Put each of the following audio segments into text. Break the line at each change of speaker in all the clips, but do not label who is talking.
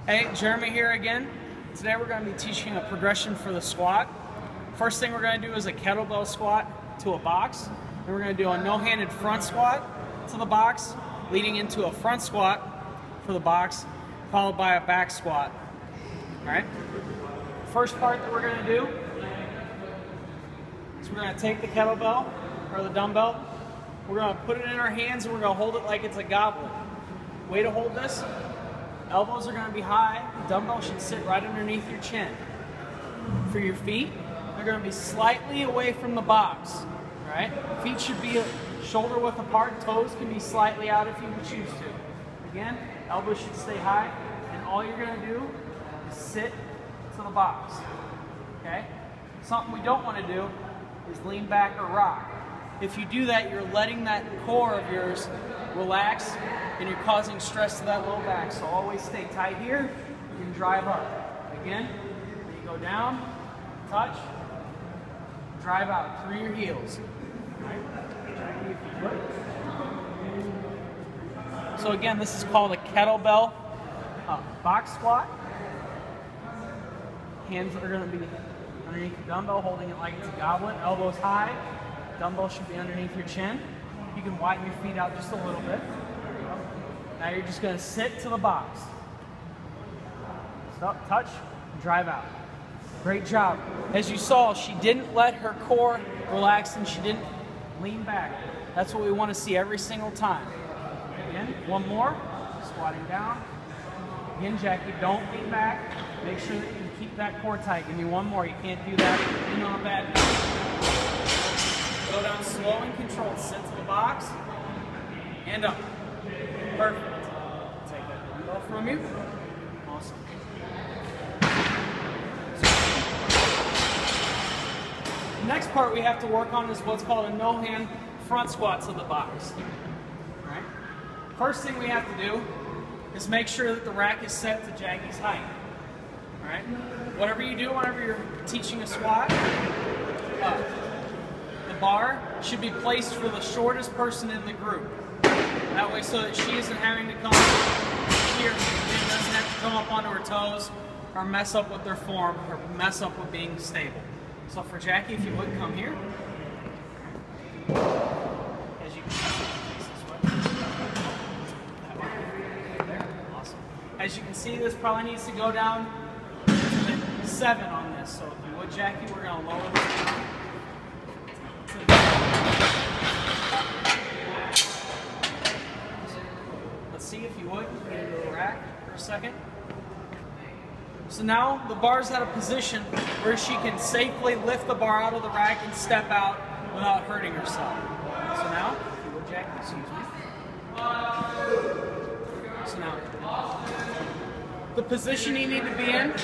Hey, Jeremy here again. Today we're going to be teaching a progression for the squat. First thing we're going to do is a kettlebell squat to a box. Then we're going to do a no-handed front squat to the box, leading into a front squat for the box, followed by a back squat. All right? First part that we're going to do is we're going to take the kettlebell or the dumbbell. We're going to put it in our hands and we're going to hold it like it's a goblet. Way to hold this. Elbows are going to be high. The dumbbell should sit right underneath your chin. For your feet, they're going to be slightly away from the box. Right? Feet should be shoulder width apart. Toes can be slightly out if you choose to. Again, elbows should stay high. And all you're going to do is sit to the box. Okay? Something we don't want to do is lean back or rock. If you do that, you're letting that core of yours relax and you're causing stress to that low back. So always stay tight here and drive up. Again, when you go down, touch, drive out through your heels. Right? So again, this is called a kettlebell box squat. Hands are going to be underneath the dumbbell, holding it like it's a goblet. Elbows high. Dumbbell should be underneath your chin. You can widen your feet out just a little bit. Now you're just going to sit to the box. Stop, touch, drive out. Great job. As you saw, she didn't let her core relax and she didn't lean back. That's what we want to see every single time. Again, one more. Squatting down. Again, Jackie, don't lean back. Make sure that you keep that core tight. Give me one more. You can't do that. You're not bad. Go down slow and controlled. Sit to the box. And up. Perfect. Take that dumbbell from you. Awesome. The next part we have to work on is what's called a no-hand front squat to the box. All right? First thing we have to do is make sure that the rack is set to Jackie's height. All right? Whatever you do whenever you're teaching a squat, the bar should be placed for the shortest person in the group. That way so that she isn't having to come here, and doesn't have to come up onto her toes or mess up with their form or mess up with being stable. So for Jackie, if you would come here. As you can see, there. Awesome. As you can see, this probably needs to go down to 7 on this. So if you would, Jackie, we're going to lower this down. Let's see if you would get into the rack for a second. So now the bar's at a position where she can safely lift the bar out of the rack and step out without hurting herself. So now, if you would, Jackie, excuse me. So now, the position you need to be in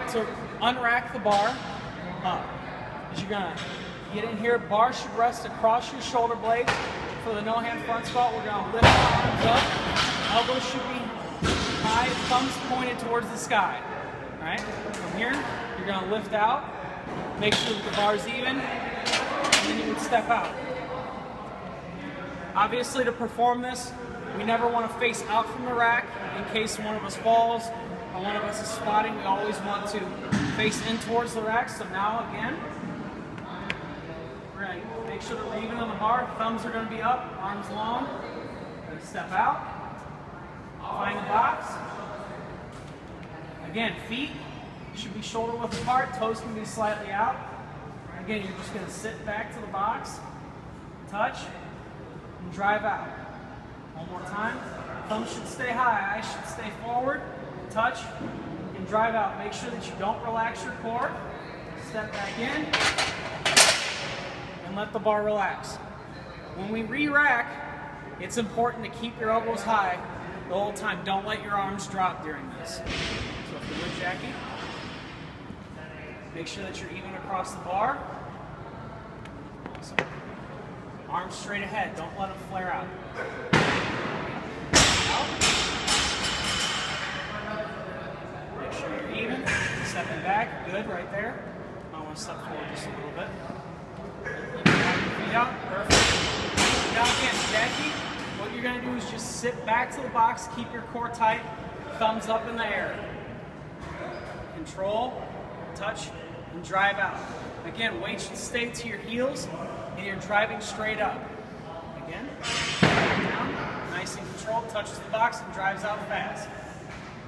to unrack the bar up is you're going to get in here. Bar should rest across your shoulder blades. For the no-hand front squat, we're going to lift the arms up. Elbows should be high, thumbs pointed towards the sky. All right? From here, you're going to lift out. Make sure that the bar's even. And then you would step out. Obviously, to perform this, we never want to face out from the rack in case one of us falls or one of us is squatting. We always want to face in towards the rack. So now, again, we're going to make sure that we're even on the bar. Thumbs are going to be up, arms long. Going to step out. Find the box. Again, feet should be shoulder width apart. Toes can be slightly out. Again, you're just going to sit back to the box, touch, and drive out. One more time. Thumbs should stay high. Eyes should stay forward. Touch, and drive out. Make sure that you don't relax your core. Step back in. And let the bar relax. When we re-rack, it's important to keep your elbows high the whole time. Don't let your arms drop during this. So if you would, Jackie, make sure that you're even across the bar. Awesome. Arms straight ahead. Don't let them flare out. Make sure you're even. Stepping back. Good right there. I want to step forward just a little bit. Feet out. Perfect. Now again, Jackie, what you're you're going to do is just sit back to the box, keep your core tight, thumbs up in the air. Control, touch, and drive out. Again, weight should stay to your heels, and you're driving straight up. Again, down, nice and controlled, touches the box and drives out fast.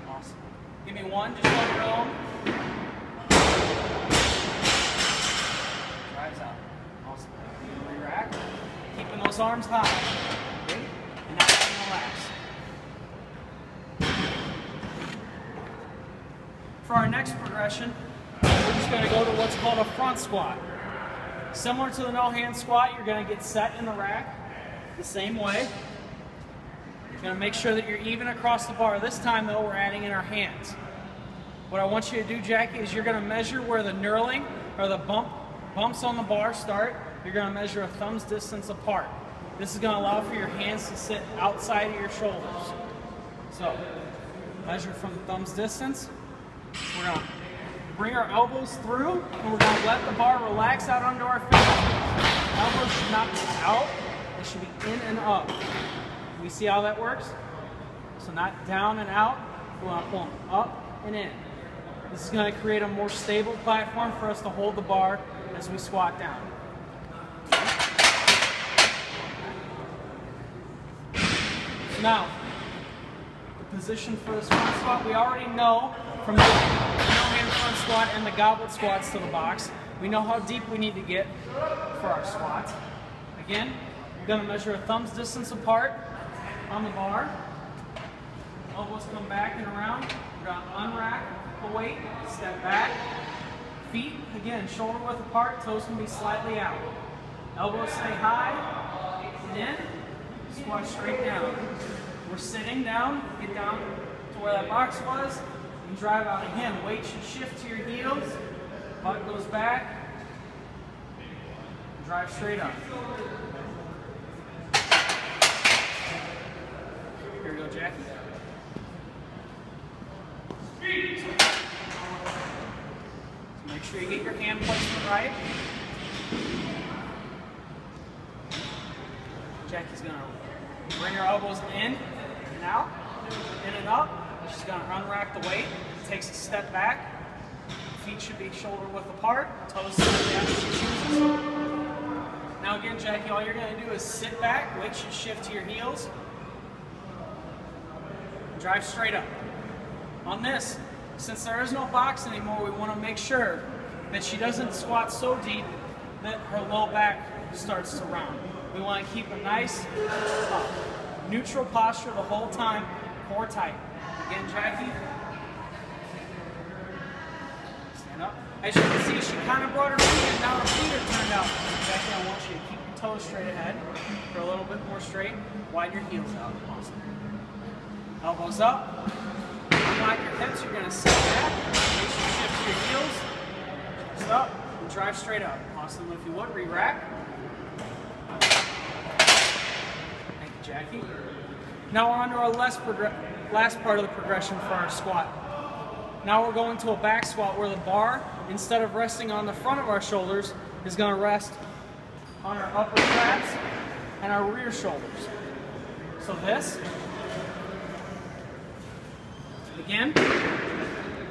Awesome. Give me one, just on your own. Drives out. Awesome. Re-rack. Keeping those arms high. Okay? And now relax. For our next progression, we're just going to go to what's called a front squat. Similar to the no-hand squat, you're going to get set in the rack the same way. You're going to make sure that you're even across the bar. This time, though, we're adding in our hands. What I want you to do, Jackie, is you're going to measure where the knurling or the bumps on the bar start. You're going to measure a thumb's distance apart. This is going to allow for your hands to sit outside of your shoulders. So, measure from the thumb's distance. We're going to bring our elbows through, and we're going to let the bar relax out under our fingertips. Elbows should not be out. They should be in and up. We see how that works? So not down and out. We want to pull them up and in. This is going to create a more stable platform for us to hold the bar as we squat down. So now, the position for this front squat, we already know from the no-hand front squat and the goblet squats to the box. We know how deep we need to get for our squats. Again, we're going to measure a thumb's distance apart on the bar. Elbows come back and around. We're going to unrack the weight, step back. Feet, again, shoulder width apart, toes can be slightly out. Elbows stay high and in. Squat straight down. We're sitting down, get down to where that box was, and drive out. Again, weight should shift to your heels, butt goes back, drive straight up. Here we go, Jackie. So make sure you get your hand placement right. Jackie's going to bring her elbows in and out, in and up. She's going to unrack the weight. Takes a step back. Feet should be shoulder width apart. Toes slightly out if she chooses. Now again, Jackie, all you're going to do is sit back. Weight should shift to your heels. Drive straight up. On this, since there is no box anymore, we want to make sure that she doesn't squat so deep that her low back starts to round. We want to keep a nice, neutral posture the whole time, core tight. Again, Jackie. Stand up. As you can see, she kind of brought her feet in, now her feet are turned out. Jackie, I want you to keep your toes straight ahead for a little bit more straight. Widen your heels out. Awesome. Elbows up. Unlock your hips. You're going to sit back. Make sure you shift to your heels. Sit up and drive straight up. Awesome. If you would, re-rack. Thank you, Jackie. Now we're on to our last part of the progression for our squat. Now we're going to a back squat where the bar, instead of resting on the front of our shoulders, is going to rest on our upper traps and our rear shoulders. So this. Again,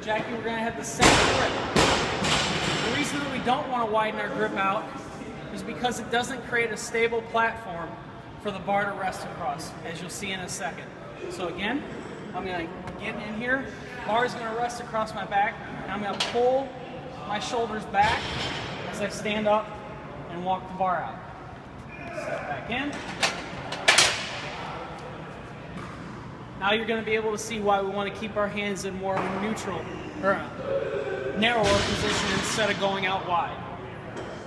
Jackie, we're going to have the same grip. The reason that we don't want to widen our grip out is because it doesn't create a stable platform for the bar to rest across, as you'll see in a second. So again, I'm going to get in here, bar is going to rest across my back, and I'm going to pull my shoulders back as I stand up and walk the bar out. Step back in. Now you're going to be able to see why we want to keep our hands in more of a neutral, or a narrower position instead of going out wide.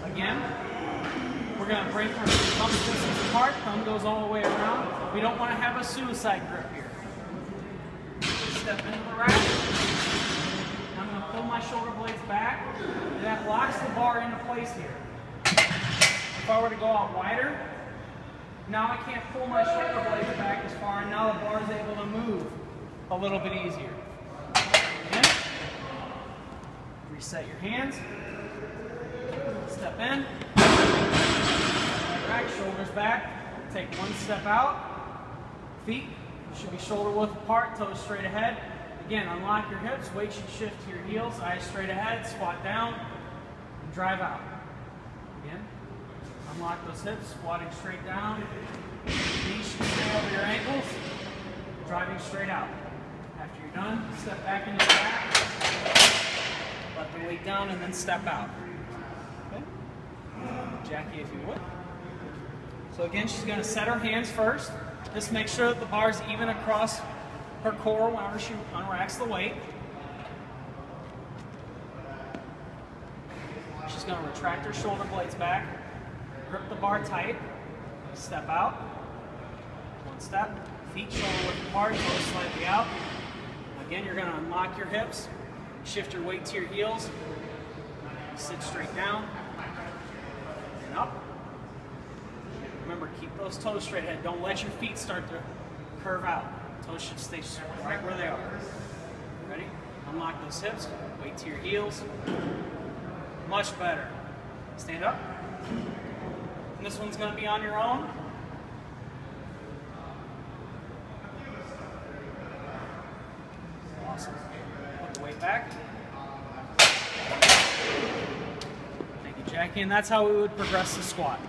Again, we're going to break our thumb distance apart, thumb goes all the way around. We don't want to have a suicide grip here. Step into the rack. I'm going to pull my shoulder blades back, and that locks the bar into place here. If I were to go out wider, now I can't pull my shoulder blades back as far, and now the bar is able to move a little bit easier. Again, reset your hands, step in, rack, shoulders back, take one step out, Feet should be shoulder width apart, toes straight ahead. Again, unlock your hips, weight should shift to your heels, eyes straight ahead, squat down, and drive out. Again, unlock those hips, squatting straight down, knees should stay over your ankles, driving straight out. After you're done, step back into the back, let the weight down, and then step out. Okay? Jackie, if you would. So again, she's going to set her hands first. Just make sure that the bar is even across her core whenever she unracks the weight. She's going to retract her shoulder blades back, grip the bar tight, step out, one step, feet shoulder width apart, toes slightly out. Again, you're going to unlock your hips, shift your weight to your heels, sit straight down, and up. Remember, keep those toes straight ahead. Don't let your feet start to curve out. Toes should stay right where they are. Ready? Unlock those hips, weight to your heels. Much better. Stand up. And this one's going to be on your own. Awesome. Put the weight back. Thank you, Jackie. And that's how we would progress the squat.